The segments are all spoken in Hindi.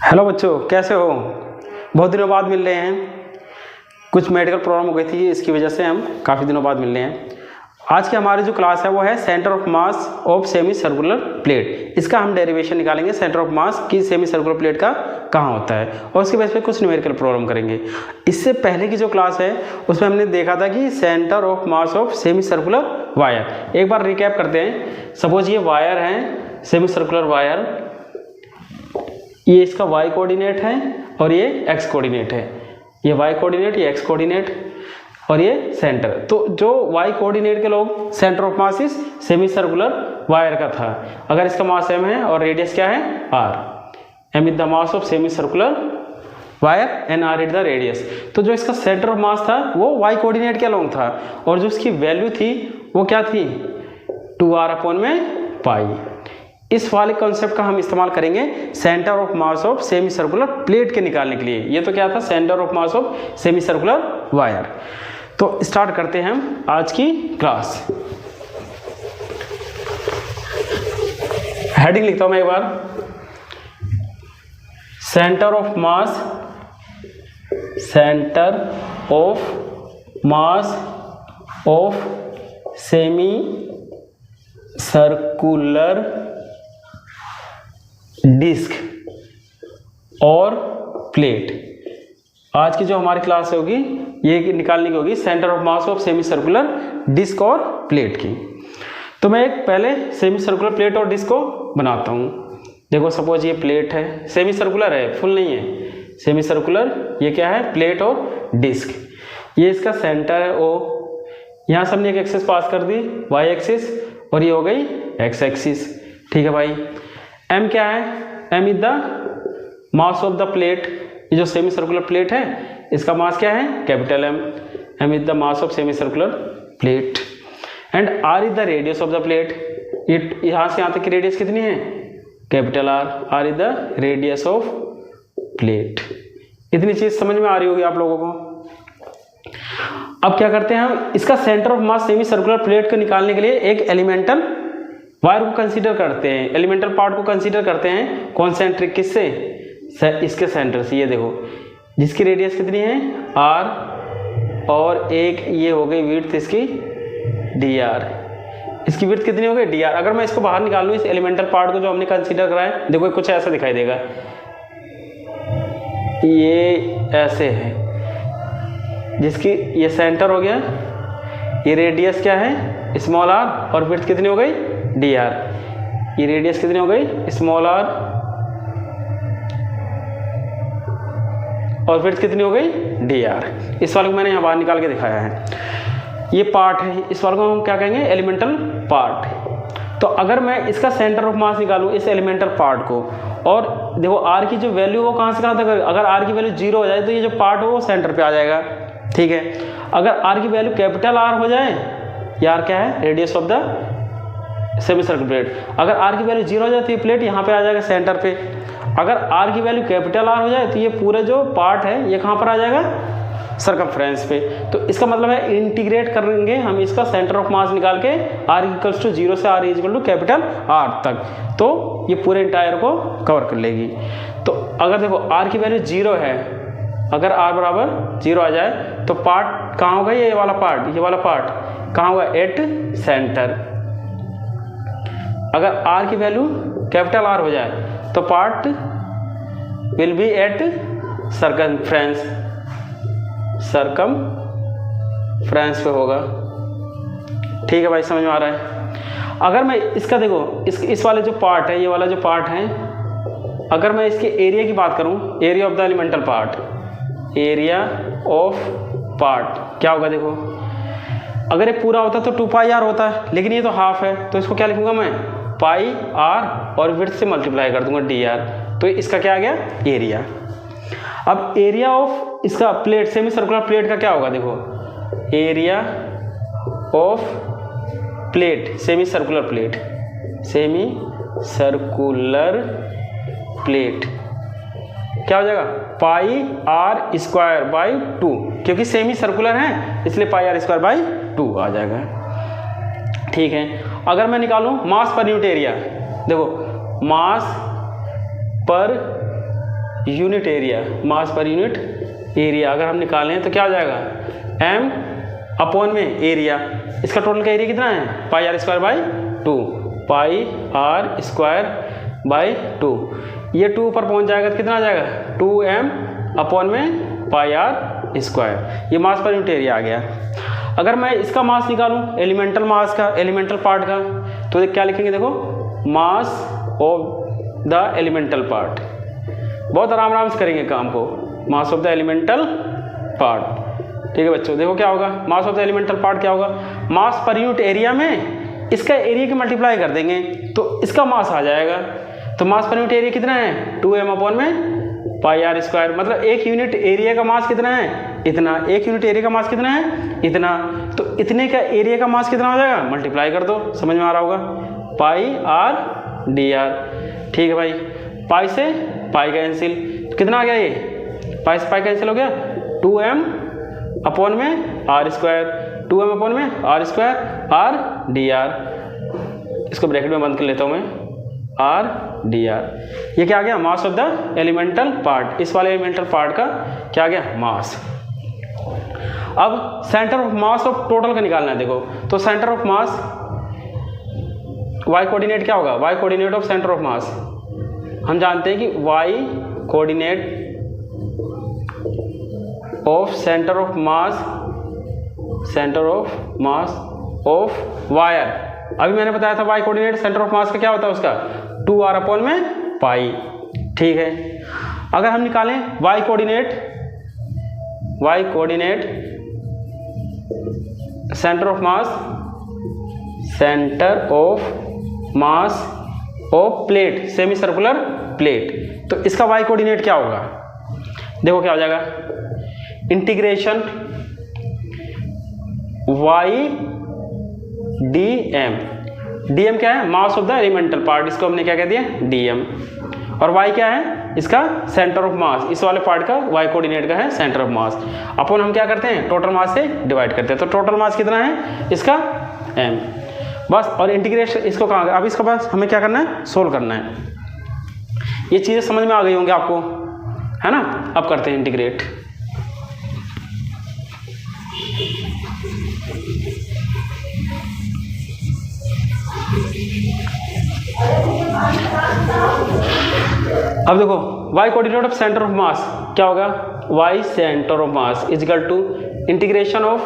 हेलो बच्चों, कैसे हो? बहुत दिनों बाद मिल रहे हैं। कुछ मेडिकल प्रॉब्लम हो गई थी, इसकी वजह से हम काफ़ी दिनों बाद मिल रहे हैं। आज की हमारी जो क्लास है वो है centre of mass of semi circular plate. इसका हम डेरिवेशन निकालेंगे, सेंटर ऑफ मास की सेमी सर्कुलर प्लेट का कहाँ होता है, और उसके बेस पे कुछ न्यूमेरिकल प्रॉब्लम करेंगे। इससे पहले की जो क्लास है उसमें हमने देखा था कि centre of mass of semi circular wire. एक बार रिकैप करते हैं। सपोज ये वायर है, सेमी सर्कुलर वायर, ये इसका y कोऑर्डिनेट है और ये x कोऑर्डिनेट है। ये y कोऑर्डिनेट, ये x कोऑर्डिनेट और ये सेंटर। तो जो y कोऑर्डिनेट के लोग सेंटर ऑफ मास इस सेमी सर्कुलर वायर का था। अगर इसका मास m है और रेडियस क्या है r, m is the mass of semi circular wire and r is the radius. तो जो इसका सेंटर ऑफ मास था वो y कोऑर्डिनेट के अलोंग था, और जो इसकी वैल्यू थी वो क्या थी, 2r/पाई। इस वाले कॉन्सेप्ट का हम इस्तेमाल करेंगे centre of mass of semi circular plate के निकालने के लिए। ये तो क्या था, centre of mass of semi circular wire. तो स्टार्ट करते हैं हम आज की क्लास। हेडिंग लिखता हूं मैं एक बार, centre of mass, centre of mass of semi circular disc और प्लेट। आज की जो हमारी क्लास होगी ये निकालने की होगी centre of mass of semi circular disc और प्लेट की। तो मैं एक पहले सेमी सर्कुलर प्लेट और डिस्क को बनाता हूँ। देखो सपोज ये प्लेट है, सेमी सर्कुलर है, फुल नहीं है, सेमी सर्कुलर। ये क्या है, प्लेट और डिस्क। ये इसका सेंटर है O। यहाँ से हमने एक एक्सिस पास कर दी, y एक्सिस, और ये हो गई x एक्सिस। ठीक है भाई। m क्या है, m is the mass of the plate. ये जो सेमी सर्कुलर प्लेट है इसका मास क्या है, capital M। m is the mass of semi circular plate and r is the radius of the plate. यहाँ से यहाँ तक की रेडियस कितनी है, capital R। r is the radius of plate. इतनी चीज समझ में आ रही होगी आप लोगों को। अब क्या करते हैं हम, इसका centre of mass semi circular plate को निकालने के लिए एक एलिमेंटल वायर को कंसीडर करते हैं, एलिमेंटल पार्ट को कंसीडर करते हैं। कॉन्सेंट्रिक किससे, इसके सेंटर से। ये देखो जिसकी रेडियस कितनी है r, और एक ये हो गई विड्थ इसकी dr। इसकी विड्थ कितनी हो गई dr। अगर मैं इसको बाहर निकालूं इस एलिमेंटल पार्ट को जो हमने कंसीडर करा है, देखो कुछ ऐसा दिखाई देगा, ये ऐसे है, जिसकी ये सेंटर हो गया, ये रेडियस क्या है स्मॉल r, और विड्थ कितनी हो गई dr। ये रेडियस कितनी हो गई स्मॉल r, और विड्थ कितनी हो गई dr। इस वाले को मैंने यहाँ बाहर निकाल के दिखाया है। ये पार्ट है, इस वाले को हम क्या कहेंगे, एलिमेंटल पार्ट। तो अगर मैं इसका सेंटर ऑफ मास निकालूं इस एलिमेंटल पार्ट को, और देखो r की जो वैल्यू वो कहाँ से कहाँ तक, अगर r की वैल्यू 0 हो जाए तो ये जो पार्ट हो वो सेंटर पे आ जाएगा। ठीक है। अगर r की वैल्यू कैपिटल R हो जाए, ये r क्या है, radius of the semi circular plate. अगर r की वैल्यू 0 हो जाए तो ये प्लेट यहाँ पे आ जाएगा सेंटर पे। अगर r की वैल्यू कैपिटल R हो जाए तो ये पूरा जो पार्ट है ये कहाँ पर आ जाएगा, सर्कमफ्रेंस पे। तो इसका मतलब है इंटीग्रेट करेंगे हम इसका सेंटर ऑफ मास निकाल के r इक्वल्स टू 0 से r equal to capital R तक, तो ये पूरे इंटायर को कवर कर लेगी। तो अगर देखो r की वैल्यू 0 है, अगर r बराबर 0 आ जाए तो पार्ट कहाँ होगा, ये वाला पार्ट, ये वाला पार्ट कहाँ होगा, एट सेंटर। अगर r की वैल्यू कैपिटल R हो जाए तो part will be at circumference, circumference पे होगा। ठीक है भाई, समझ में आ रहा है। अगर मैं इसका देखो इस वाले जो पार्ट है, ये वाला जो पार्ट है, अगर मैं इसके एरिया की बात करूं, area of the elemental part, area of part क्या होगा, देखो अगर ये पूरा होता तो 2πr होता है, लेकिन ये तो हाफ है, तो इसको क्या लिखूंगा मैं, πr, और विड्थ से मल्टीप्लाई कर दूंगा dr। तो इसका क्या आ गया, एरिया। अब एरिया ऑफ इसका प्लेट, सेमी सर्कुलर प्लेट का क्या होगा, देखो area of plate, semi circular plate, semi circular plate क्या हो जाएगा, πr²/2, क्योंकि सेमी सर्कुलर है इसलिए πr²/2 आ जाएगा। ठीक है। अगर मैं निकालूं मास पर यूनिट एरिया, देखो मास पर यूनिट एरिया, मास पर यूनिट एरिया अगर हम निकालें तो क्या हो जाएगा, m अपॉन में एरिया, इसका टोटल का एरिया कितना है, pi R square by 2, pi R square by 2, ये 2 ऊपर पहुंच जाएगा तो कितना आ जाएगा, 2m अपॉन में पाई आर स्क्वायर, ये मास पर यूनिट एरिया आ गया। अगर मैं इसका मास निकालूं, एलिमेंटल मास का, एलिमेंटल पार्ट का, तो क्या लिखेंगे, देखो मास ऑफ द एलिमेंटल पार्ट, बहुत आराम से करेंगे काम को, मास ऑफ द एलिमेंटल पार्ट। ठीक है बच्चों, देखो क्या होगा, मास ऑफ द एलिमेंटल पार्ट क्या होगा, मास पर यूनिट एरिया में इसका एरिया की मल्टीप्लाई कर देंगे तो इसका मास आ जाएगा। तो मास पर यूनिट एरिया कितना है, 2m अपॉन में पाई आर स्क्वायर, मतलब एक यूनिट एरिया का मास कितना है, इतना, एक यूनिट एरिया का मास कितना है, इतना, तो इतने का एरिया का मास कितना हो जाएगा, मल्टीप्लाई कर दो, समझ में आ रहा होगा, पाई आर डी आर। ठीक है भाई, पाई से पाई कैंसिल, कितना आ गया ये, पाई से पाई कैंसिल हो गया, 2m अपॉन में आर स्क्वायर, 2m अपॉन में r square r d r, इसको ब्रैकेट में बंद कर लेता हूँ मैं, आर डी आर, ये क्या आ गया, मास ऑफ द एलिमेंटल पार्ट, इस वाले एलिमेंटल पार्ट का क्या आ गया, मास। अब centre of mass of total का निकालना है, देखो तो centre of mass, y coordinate क्या होगा, y coordinate of centre of मास, हम जानते हैं कि y coordinate of centre of mass, centre of mass of wire, अभी मैंने बताया था y कोऑर्डिनेट सेंटर ऑफ मास का क्या होता है, उसका 2r अपॉन में पाई। ठीक है, अगर हम निकालें y coordinate centre of mass, centre of mass of plate, semi circular plate, तो इसका y कोऑर्डिनेट क्या होगा, देखो क्या हो जाएगा, इंटीग्रेशन y dm, dm क्या है, मास ऑफ द एलिमेंटल पार्ट, इसको हमने क्या कह दिया, dm, और y क्या है, इसका सेंटर ऑफ मास, इस वाले पार्ट का y कोऑर्डिनेट का है सेंटर ऑफ मास, अपन हम क्या करते हैं, टोटल मास से डिवाइड करते हैं, तो टोटल मास कितना है इसका, m, बस, और इंटीग्रेशन इसको कहाँ, अब इसका बस हमें क्या करना है, सोल्व करना है। ये चीज़ें समझ में आ गई होंगी आपको, है ना। अब करते हैं इंटीग्रेट। अब देखो y coordinate of centre of mass क्या होगा, y centre of mass is equal to integration of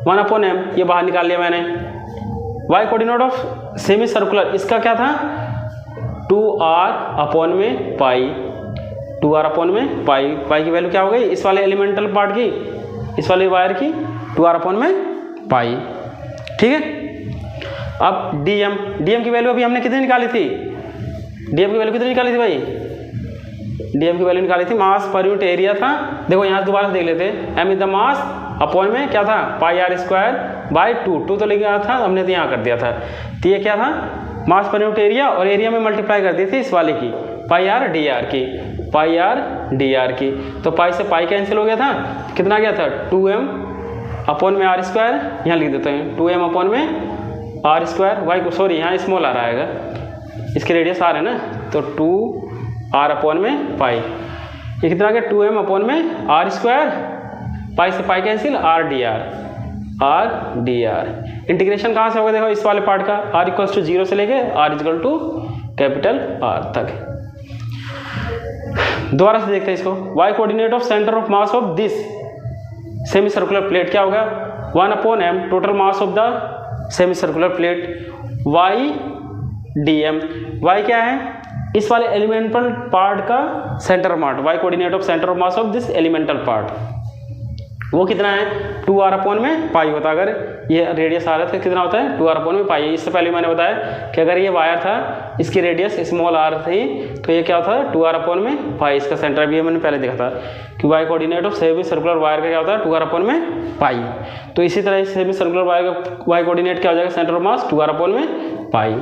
1 upon m, ये बाहर निकाल लिया मैंने। y coordinate of semi circular, इसका क्या था, 2r अपॉन में पाई, 2r अपॉन में पाई, पाई की वैल्यू क्या हो गई, इस वाले एलिमेंटल पार्ट की, इस वाले वायर की 2r अपॉन में पाई। ठीक है, अब dm की वैल्यू अभी हमने कितनी निकाली थी, dm की वैल्यू कितनी निकाली थी भाई, dm की वैल्यू निकाली थी, मास पर यूनिट एरिया था। देखो यहाँ दोबारा से देख लेते हैं, m is the mass upon में क्या था, पाई आर स्क्वायर बाई 2 तो लेके आया था, हमने तो यहाँ कर दिया था, तो ये क्या था, मास पर यूनिट एरिया, और एरिया में मल्टीप्लाई कर दी थी इस वाले की, पाई आर डी आर की, पाई आर डी आर की, तो पाई से पाई कैंसिल हो गया था, कितना गया था, 2m अपॉन में आर स्क्वायर, यहाँ लिख देते हैं 2m अपॉन में आर स्क्वायर, वाई को सॉरी यहाँ स्मॉल आ रहा है, इसके रेडियस आर है ना, तो 2r अपॉन में पाई, ये कितना गया 2m अपॉन में आर स्क्वायर, पाई से pi cancel, are d r, integration कहाँ से होगा, देखो इस वाले पार्ट का, r इक्वल्स टू 0 से लेके r equal to capital R तक। दोबारा से देखते हैं इसको, y coordinate of centre of mass of this semi circular plate क्या होगा, 1 upon m total mass of the semi circular plate, y dm, y क्या है, इस वाले एलिमेंटल पार्ट का centre of mass, y coordinate of centre of mass of this elemental part, वो कितना है, 2r अपॉन में पाई होता है, अगर ये रेडियस आ रहा था कितना होता है, 2r अपॉन में पाई। इससे पहले मैंने बताया कि अगर ये वायर था, इसकी रेडियस स्मॉल r थी, तो ये क्या होता है 2r अपॉन में पाई, इसका सेंटर भी मैंने पहले देखा था कि y coordinate of semi circular wire का क्या होता है 2r अपॉन में पाई। तो इसी तरह सेमी सर्कुलर वायर का y कोऑर्डिनेट क्या हो जाएगा, centre of mass 2r upon में पाई।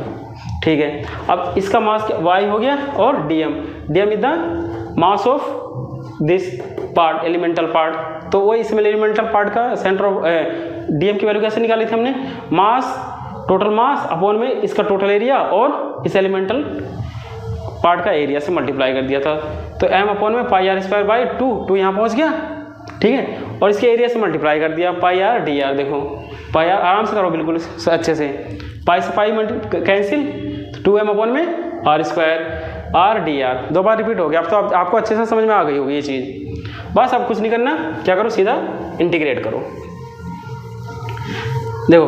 ठीक है, अब इसका मास y हो गया, और dm is the mass of this part, elemental part, तो वो इसमें एलिमेंटल पार्ट का सेंटर ऑफ dm की वैल्यू कैसे निकाली थी हमने, मास, टोटल मास अपॉन में इसका टोटल एरिया, और इस एलिमेंटल पार्ट का एरिया से मल्टीप्लाई कर दिया था। तो m अपॉन में पाई आर स्क्वायर बाई 2 यहाँ पहुँच गया, ठीक है। और इसके एरिया से मल्टीप्लाई कर दिया, पाई आर डी आर। देखो पाई आर आराम से करो बिल्कुल अच्छे से, पाई से पाई कैंसिल, 2m अपॉन में r square r d r. 2 बार रिपीट हो गया। अब तो आपको अच्छे से समझ में आ गई होगी ये चीज़। बस अब कुछ नहीं करना, क्या करो सीधा इंटीग्रेट करो। देखो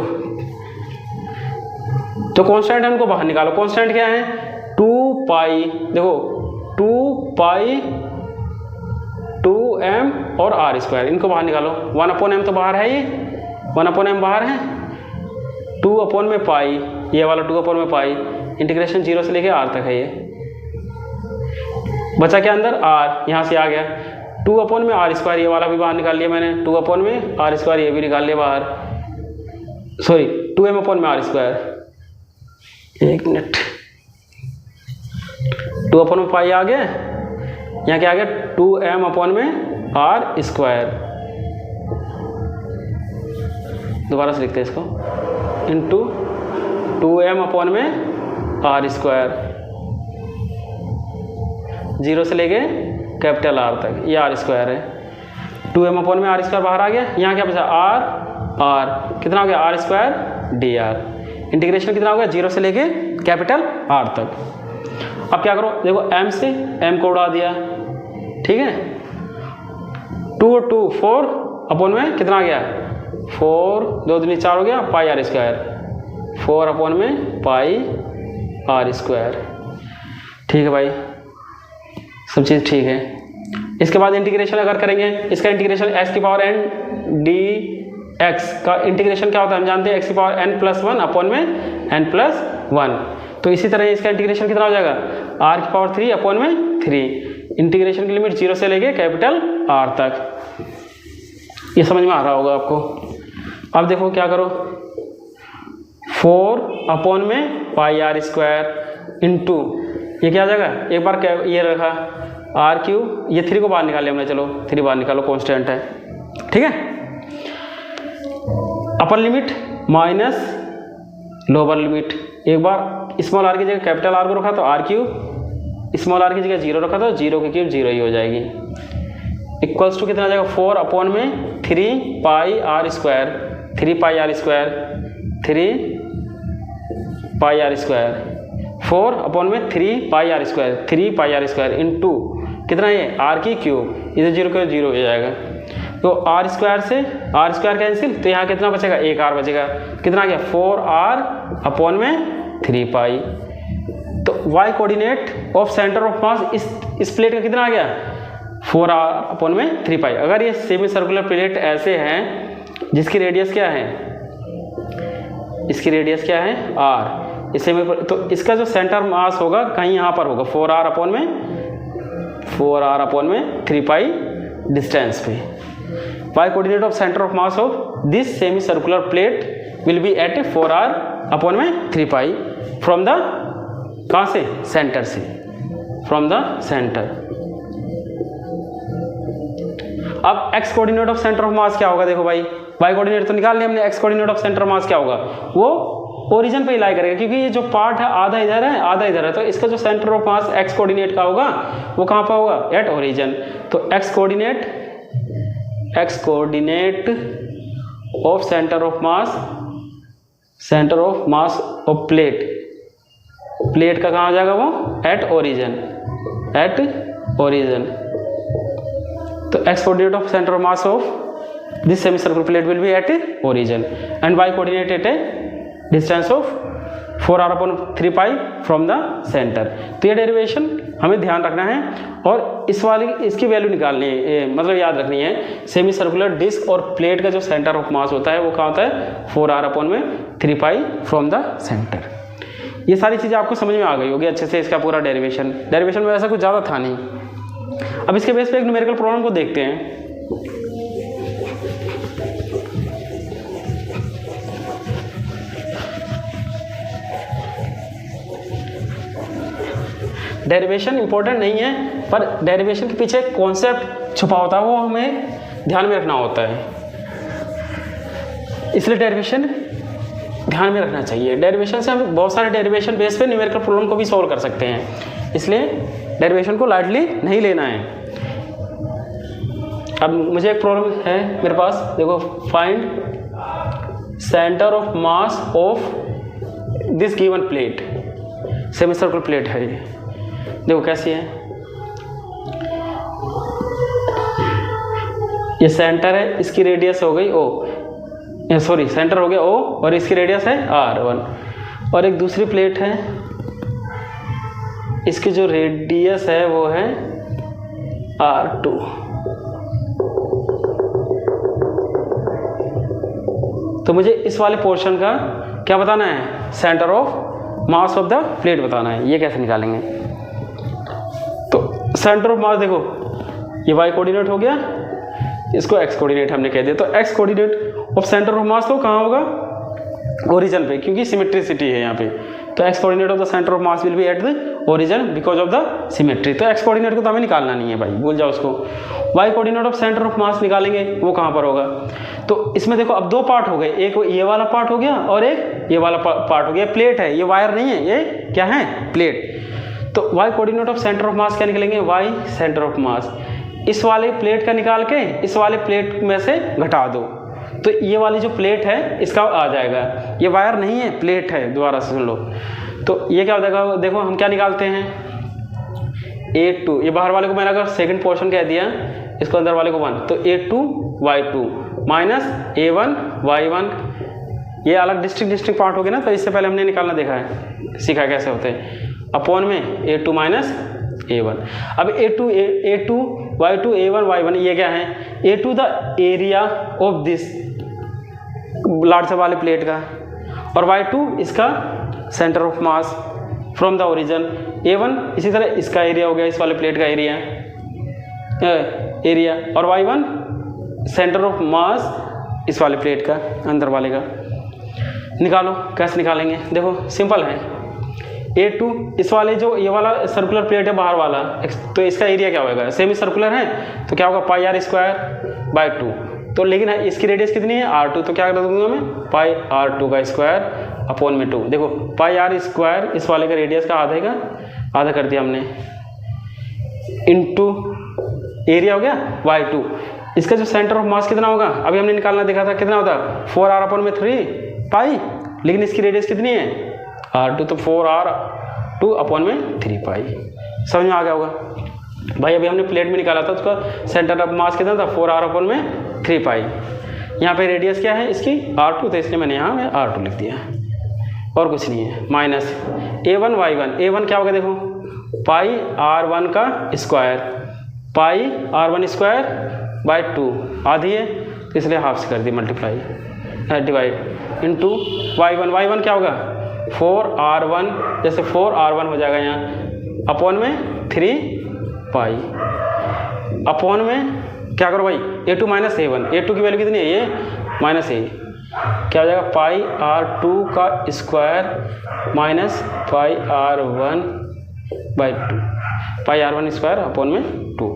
तो कांस्टेंट है उनको बाहर निकालो। कांस्टेंट क्या है 2 पाई, देखो 2 पाई 2m और आर स्क्वायर, इनको बाहर निकालो। 1 अपॉन m तो बाहर है, ये 1 अपॉन m बाहर है, 2 अपॉन में पाई, ये वाला 2 अपॉन में पाई, इंटीग्रेशन 0 से लेके r तक है। ये बचा क्या अंदर r, यहाँ से आ गया 2 अपॉन में आर स्क्वायर, ये वाला भी बाहर निकाल लिया मैंने, 2 अपॉन में आर स्क्वायर ये भी निकाल लिया बाहर, सॉरी 2m अपॉन में आर स्क्वायर। एक मिनट, 2 अपॉन में पाई आ गया, यहाँ क्या आ गया 2m अपॉन में आर स्क्वायर। दोबारा से लिखते हैं इसको, इंटू 2m अपॉन में आर स्क्वायर, 0 से लेके कैपिटल R तक, ये आर स्क्वायर है। 2m अपॉन में आर स्क्वायर बाहर आ गया, यहाँ क्या बचा r कितना हो गया r square d r. Integration कितना हो गया 0 से लेके कैपिटल R तक। अब क्या करो, देखो m से m को उड़ा दिया, ठीक है। 2 और 2 4 अपॉन में कितना आ गया 4, 2 दूनी 4 हो गया, पाई आर स्क्वायर, 4 अपॉन में पाई आर स्क्वायर। ठीक है भाई, सब चीज़ ठीक है। इसके बाद इंटीग्रेशन अगर करेंगे, इसका इंटीग्रेशन x की पावर n डी एक्स का इंटीग्रेशन क्या होता है हम जानते हैं, x की पावर n+1 अपॉन में n+1। तो इसी तरह इसका इंटीग्रेशन कितना हो जाएगा r की पावर 3 अपॉन में 3। इंटीग्रेशन की लिमिट 0 से लेके कैपिटल R तक। ये समझ में आ रहा होगा आपको। अब देखो क्या करो, 4 अपॉन में पाई आर स्क्वायर इंटू ये क्या आ जाएगा, एक बार ये रखा r3, ये 3 को बाहर निकाल लिया हमने, चलो 3 बाहर निकालो, कांस्टेंट है, ठीक है। Upper limit minus lower limit, एक बार स्मॉल r की जगह कैपिटल R को रखा तो r3, स्मॉल r की जगह 0 रखा तो 0 की क्यूब 0 ही हो जाएगी। इक्वल्स टू कितना आ जाएगा 4 अपॉन में 3 pi R square, 3 pi R square, 3 pi R square, 4 upon में 3 pi R square, 3 pi R square into कितना है r की क्यूब, इधर 0 का 0 हो जाएगा। तो आर स्क्वायर से आर स्क्वायर कैंसिल, तो यहाँ कितना बचेगा, एक r बचेगा, कितना आ गया 4r अपॉन में 3 पाई। तो y coordinate of centre of मास इस प्लेट का कितना आ गया 4r अपॉन में 3 पाई। अगर ये सेमी सर्कुलर प्लेट ऐसे हैं जिसकी रेडियस क्या है, इसकी रेडियस क्या है r, इसे में तो इसका जो सेंटर मास होगा कहीं यहाँ पर होगा 4r अपॉन में 3 पाई डिस्टेंस पे। y coordinate of center of mass of this semi circular plate will be at 4r upon में 3 पाई फ्रॉम द, कहाँ से, सेंटर से, फ्रॉम द सेंटर। अब x coordinate of centre of mass क्या होगा, देखो भाई y कोऑर्डिनेट तो निकाल लिया हमने, x coordinate of centre of mass क्या होगा, वो ओरिजिन पे ही लाई करेगा, क्योंकि ये जो पार्ट है आधा इधर है आधा इधर है, तो इसका जो centre of mass x coordinate का होगा वो कहाँ पर होगा, एट ओरिजिन। तो x coordinate of centre of mass of plate का कहाँ आ जाएगा, वो एट ओरिजिन। तो x coordinate of centre of mass of this semi circular plate will be at origin and y coordinate at a distance of 4r upon 3 pi from the centre. तो ये डेरिवेशन हमें ध्यान रखना है और इसकी वैल्यू निकालनी है, मतलब याद रखनी है। सेमी सर्कुलर डिस्क और प्लेट का जो सेंटर ऑफ मास होता है वो कहाँ होता है 4r अपॉन में 3 पाई फ्रॉम द सेंटर। ये सारी चीज़ें आपको समझ में आ गई होगी अच्छे से। इसका पूरा डेरिवेशन में ऐसा कुछ ज़्यादा था नहीं। अब इसके बेस पे एक न्यूमेरिकल प्रॉब्लम को देखते हैं। डेरिवेशन इंपॉर्टेंट नहीं है, पर डेरिवेशन के पीछे कॉन्सेप्ट छुपा होता है, वो हमें ध्यान में रखना होता है, इसलिए डेरिवेशन ध्यान में रखना चाहिए। डेरिवेशन से हम बहुत सारे डेरिवेशन बेस पे न्यूमेरिकल प्रॉब्लम को भी सॉल्व कर सकते हैं, इसलिए डेरिवेशन को लाइटली नहीं लेना है। अब मुझे एक प्रॉब्लम है मेरे पास, देखो find centre of mass of this given plate, semi circular plate है ये। देखो कैसी है, ये सेंटर है, इसकी रेडियस हो गई ओ, सॉरी सेंटर हो गया ओ, और इसकी रेडियस है r1, और एक दूसरी प्लेट है, इसकी जो रेडियस है वो है r2। तो मुझे इस वाले पोर्शन का क्या बताना है, centre of mass of the plate बताना है। ये कैसे निकालेंगे, तो सेंटर ऑफ मास देखो ये y कोऑर्डिनेट हो गया, इसको x कोऑर्डिनेट हमने कह दिया, तो x coordinate of centre of मास तो कहाँ होगा, ओरिजिन पे, क्योंकि सिमेट्रिसिटी है यहाँ पे। तो x coordinate of the centre of mass will be at the origin because of the symmetry. तो x कोऑर्डिनेट को तो हमें निकालना नहीं है भाई, भूल जाओ उसको। y coordinate of centre of मास निकालेंगे, वो कहाँ पर होगा। तो इसमें देखो अब दो पार्ट हो गए, एक ये वाला पार्ट हो गया और एक ये वाला पार्ट हो गया। प्लेट है, ये वायर नहीं है, ये क्या है, प्लेट। तो y coordinate of centre of mass क्या निकलेंगे, y सेंटर ऑफ मास, इस वाले प्लेट का निकाल के इस वाले प्लेट में से घटा दो, तो ये वाली जो प्लेट है इसका आ जाएगा। ये वायर नहीं है, प्लेट है, दोबारा से सुन लो। तो ये क्या हो जाएगा, देखो हम क्या निकालते हैं, A2, ये बाहर वाले को मैंने अगर सेकंड पोर्शन कह दिया, इसको अंदर वाले को 1, तो A2 Y2 minus A1 Y1, ये अलग डिस्ट्रिक्ट पार्ट हो गया ना, तो इससे पहले हमने निकालना देखा है, सीखा कैसे होते हैं, अपॉन में A2 माइनस A1। अब A2 Y2 A1 Y1 ये क्या है, A2 the area of this large वाले प्लेट का, और Y2 इसका centre of mass from the origin, A1 इसी तरह इसका एरिया हो गया, इस वाले प्लेट का एरिया, और Y1 सेंटर ऑफ मास इस वाले प्लेट का, अंदर वाले का। निकालो, कैसे निकालेंगे, देखो सिंपल है। A2 इस वाले जो ये वाला सर्कुलर प्लेट है बाहर वाला, तो इसका एरिया क्या होगा, सेमी सर्कुलर है, तो क्या होगा पाई r स्क्वायर बाय 2। तो लेकिन इसकी रेडियस कितनी है, r2, तो क्या कर दूंगा मैं, पाई r2 का स्क्वायर अपॉन में 2। देखो पाई r स्क्वायर इस वाले का रेडियस का आधा कर दिया हमने, इनटू एरिया हो गया y2। इसका जो सेंटर ऑफ मास कितना होगा, अभी हमने निकालना देखा था, कितना होता, 4r अपॉन में 3 पाई, लेकिन इसकी रेडियस कितनी है r2, तो 4r2 अपॉन में 3 पाई। समझ में आ गया होगा भाई। अभी हमने प्लेट में निकाला था, उसका सेंटर ऑफ मास कितना था, 4r अपॉन में 3 पाई। यहाँ पे रेडियस क्या है इसकी, r2, तो इसलिए मैंने यहाँ r2 लिख दिया, और कुछ नहीं है। माइनस A1 Y1, A1 क्या होगा देखो, पाई r1 का square, pi r1 square by 2, आधी है तो इसलिए हाफ से कर दी मल्टीप्लाई, डिवाइड, इनटू Y1 क्या होगा, 4r1, जैसे 4r1 हो जाएगा यहाँ, अपॉन में 3 पाई, अपॉन में क्या करो भाई, A2 माइनस A1, A2 की वैल्यू कितनी है, ये माइनस A, क्या हो जाएगा, पाई r2 का square minus pi r1 by 2, pi r1 square upon में 2,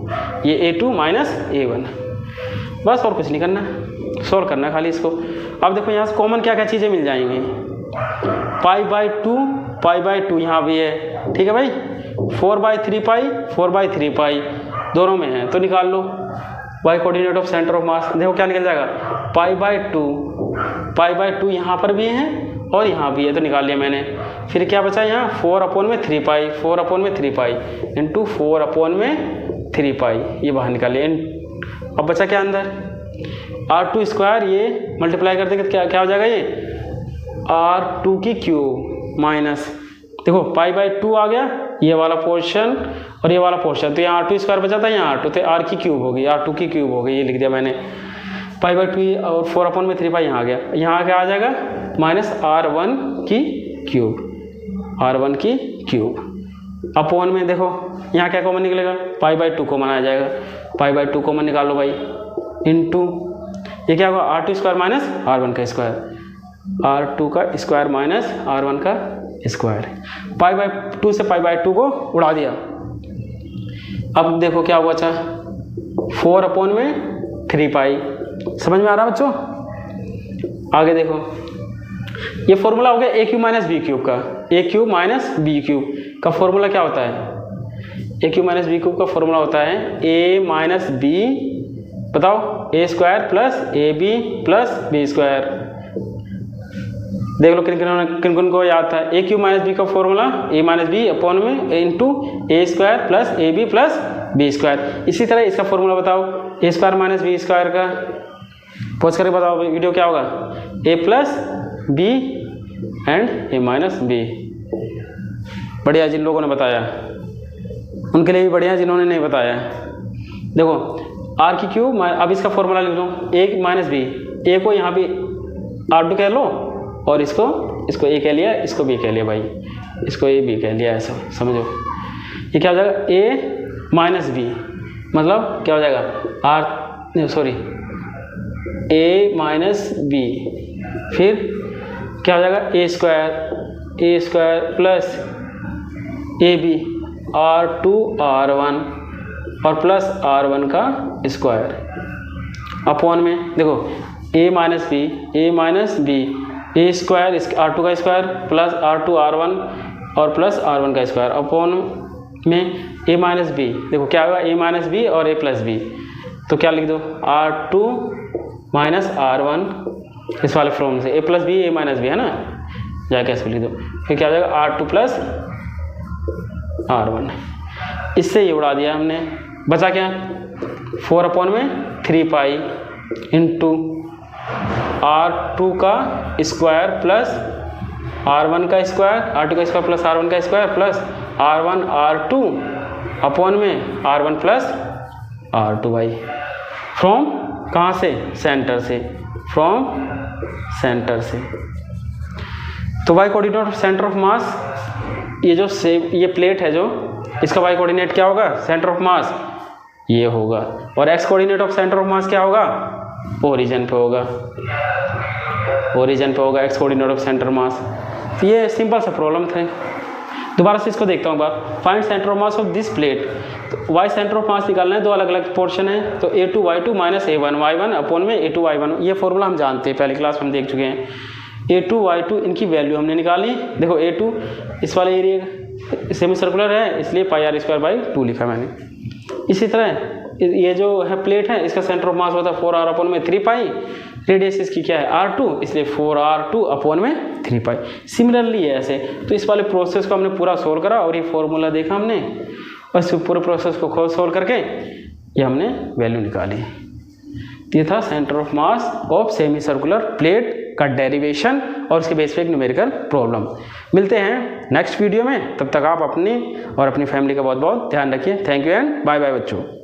ये A2 माइनस A1। बस और कुछ नहीं करना, सोल्व करना खाली इसको। अब देखो यहाँ से कॉमन क्या क्या चीज़ें मिल जाएंगी, पाई बाई 2 यहाँ भी है, ठीक है भाई, 4/3 पाई 4/3 पाई दोनों में है, तो निकाल लो y coordinate of centre of मास। देखो क्या निकल जाएगा, पाई बाई 2 यहाँ पर भी है और यहाँ भी है, तो निकाल लिया मैंने। फिर क्या बचा यहाँ, 4 अपॉन में 3 पाई, 4 अपॉन में 3 पाई इंटू 4 अपॉन में 3 पाई, ये बाहर निकाल लिया। अब बचा क्या अंदर, r2 स्क्वायर, ये मल्टीप्लाई कर देंगे तो क्या हो जाएगा, ये r2 की क्यूब माइनस, देखो पाई बाई 2 आ गया, ये वाला पोर्शन और ये वाला पोर्शन, तो यहाँ r2 स्क्वायर बचा था, यहाँ r2, तो r की क्यूब हो गई, r2 की क्यूब हो गई, ये लिख दिया मैंने। पाई बाई 2 और 4 अपॉन में 3 पाई यहाँ आ गया, यहाँ क्या आ जाएगा, माइनस r1 की क्यूब अपॉन में, देखो यहाँ क्या कॉमन निकलेगा, पाई बाई 2 कॉमन आ जाएगा, पाई बाई 2 कॉमन निकालो भाई, इनटू ये क्या होगा, r2 स्क्वायर माइनस r1 का स्क्वायर, r2 का स्क्वायर माइनस r1 का स्क्वायर, पाई बाई 2 से पाई बाई 2 को उड़ा दिया। अब देखो क्या हुआ, अच्छा 4 अपॉन में 3 पाई, समझ में आ रहा है बच्चों। आगे देखो, ये फॉर्मूला हो गया a cube minus B cube का, a cube minus B cube का फॉर्मूला क्या होता है, A cube minus B cube का फॉर्मूला होता है ए माइनस बी, बताओ, A square plus A B plus B square. देख लो किन किन को याद था। ए क्यूब माइनस बी का formula A minus B upon में into A square plus A B plus B square. इसी तरह इसका फॉर्मूला बताओ A square minus B square का, पोज करके बताओ वीडियो क्या होगा, A plus B and A minus B. बढ़िया जिन लोगों ने बताया उनके लिए भी बढ़िया, जिन्होंने नहीं बताया। देखो आर की क्यूब, अब इसका फॉर्मूला लिख लो, ए माइनस बी, ए को यहाँ पे R2 कह लो और इसको ए कह लिया, इसको बी कह लिया भाई, इसको ए बी कह लिया, ऐसा समझो। ये क्या हो जाएगा, ए माइनस बी मतलब क्या हो जाएगा ए माइनस बी, फिर क्या हो जाएगा A square plus A B R2 R1 और प्लस R1 का स्क्वायर अपॉन में देखो ए माइनस बी ए स्क्वायर R2 का स्क्वायर प्लस R2 R1 और प्लस R1 का स्क्वायर अपॉन में ए माइनस बी। देखो क्या होगा, ए माइनस बी और ए प्लस बी, तो क्या लिख दो R2 माइनस R1 इस वाले फॉर्म से, ए प्लस बी ए माइनस बी है ना, जाके ऐसे लिख दो। फिर क्या हो जाएगा R2 प्लस R1, इससे ये उड़ा दिया हमने, बचा क्या 4 अपॉन में 3 पाई इंटू R2 का स्क्वायर प्लस R1 का स्क्वायर, R2 का स्क्वायर प्लस R1 का square plus R1 R2 upon में R1 plus R2 by from कहाँ से, सेंटर से, फ्रॉम सेंटर से। तो y coordinate of centre of mass, ये प्लेट है जो, इसका वाई कोऑर्डिनेट क्या होगा, सेंटर ऑफ मास ये होगा, और x coordinate of centre of mass क्या होगा, ओरिजिन पे होगा, x coordinate of centre mass. तो ये सिंपल सा प्रॉब्लम थे। दोबारा से इसको देखता हूँ बार, find centre of mass of this plate. तो वाई सेंटर ऑफ मास निकालना है, दो अलग अलग पोर्शन है, तो A2Y2 minus A1 Y1 upon में A2Y1, ये फॉर्मूला हम जानते हैं, पहली क्लास में हम देख चुके हैं। A2Y2 इनकी वैल्यू हमने निकाली, देखो A2 इस वाले एरिया सेमी सर्कुलर है इसलिए πr²/2 लिखा मैंने। इसी तरह ये जो है प्लेट है, इसका सेंटर ऑफ मास होता है 4r अपॉन में 3 पाई, रेडियस इसकी क्या है R2 इसलिए 4r2 अपॉन में 3 पाई। सिमिलरली है ऐसे, तो इस वाले प्रोसेस को हमने पूरा सोल्व करा और ये फॉर्मूला देखा हमने, और इस पूरे प्रोसेस को खुद सोल्व करके ये हमने वैल्यू निकाली। ये था centre of mass of semi circular plate का डेरिवेशन और उसके बेस पे एक न्यूमेरिकल प्रॉब्लम। मिलते हैं नेक्स्ट वीडियो में, तब तक आप अपनी और अपनी फैमिली का बहुत बहुत ध्यान रखिए। Thank you and bye bye बच्चों।